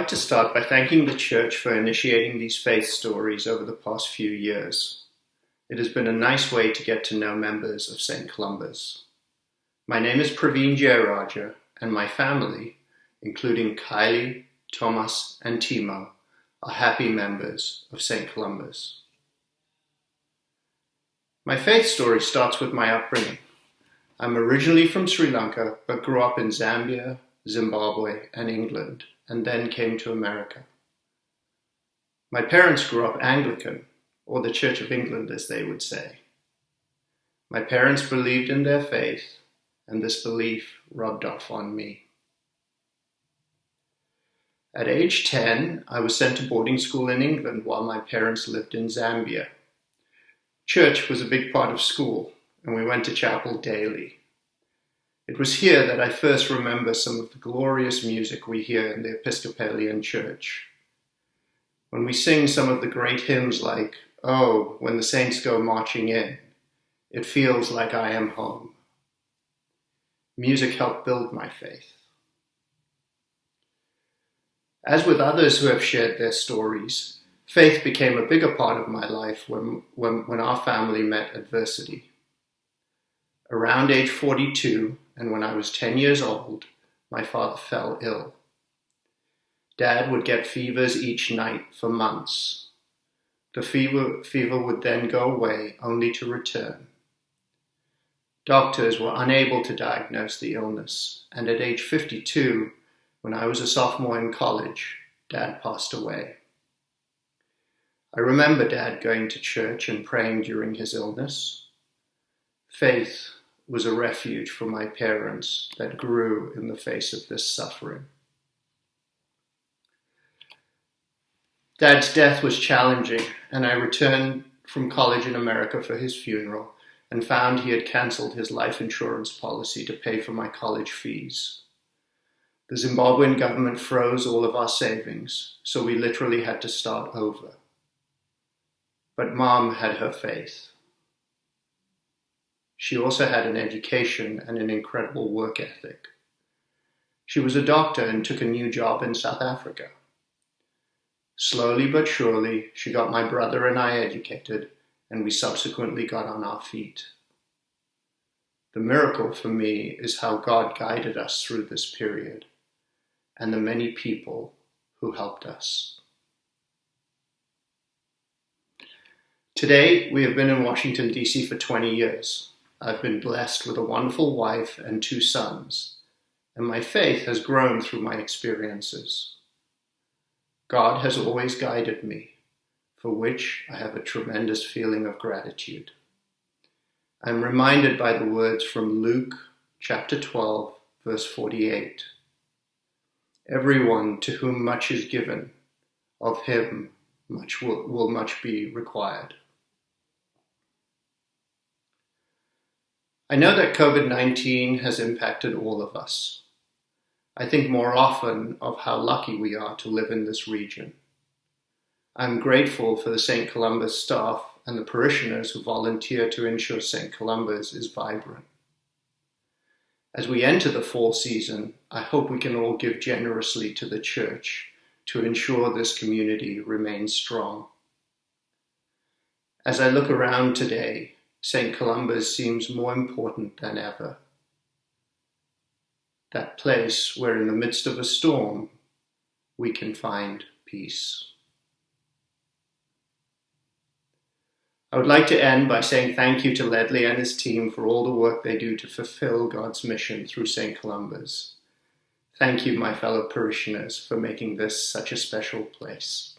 like to start by thanking the Church for initiating these faith stories over the past few years. It has been a nice way to get to know members of St. Columba's. My name is Praveen Jeyarajah, and my family, including Kylie, Thomas, and Timo, are happy members of St. Columba's. My faith story starts with my upbringing. I'm originally from Sri Lanka, but grew up in Zambia, Zimbabwe, and England, and then came to America. My parents grew up Anglican, or the Church of England as they would say. My parents believed in their faith, and this belief rubbed off on me. At age 10, I was sent to boarding school in England while my parents lived in Zambia. Church was a big part of school, and we went to chapel daily. It was here that I first remember some of the glorious music we hear in the Episcopalian Church. When we sing some of the great hymns like, "Oh, when the saints go marching in," it feels like I am home. Music helped build my faith. As with others who have shared their stories, faith became a bigger part of my life when our family met adversity. Around age 42, and when I was 10 years old, my father fell ill. Dad would get fevers each night for months. The fever would then go away, only to return. Doctors were unable to diagnose the illness, and at age 52, when I was a sophomore in college, Dad passed away. I remember Dad going to church and praying during his illness. Faith was a refuge for my parents that grew in the face of this suffering. Dad's death was challenging, and I returned from college in America for his funeral and found he had cancelled his life insurance policy to pay for my college fees. The Zimbabwean government froze all of our savings, so we literally had to start over. But Mom had her faith. She also had an education and an incredible work ethic. She was a doctor and took a new job in South Africa. Slowly but surely, she got my brother and I educated, and we subsequently got on our feet. The miracle for me is how God guided us through this period, and the many people who helped us. Today, we have been in Washington, D.C. for 20 years. I've been blessed with a wonderful wife and 2 sons, and my faith has grown through my experiences. God has always guided me, for which I have a tremendous feeling of gratitude. I'm reminded by the words from Luke chapter 12, verse 48. Everyone to whom much is given, of him much will much be required. I know that COVID-19 has impacted all of us. I think more often of how lucky we are to live in this region. I'm grateful for the St. Columba's staff and the parishioners who volunteer to ensure St. Columba's is vibrant. As we enter the fall season, I hope we can all give generously to the Church to ensure this community remains strong. As I look around today, St. Columba's seems more important than ever. That place where in the midst of a storm, we can find peace. I would like to end by saying thank you to Ledley and his team for all the work they do to fulfill God's mission through St. Columba's. Thank you, my fellow parishioners, for making this such a special place.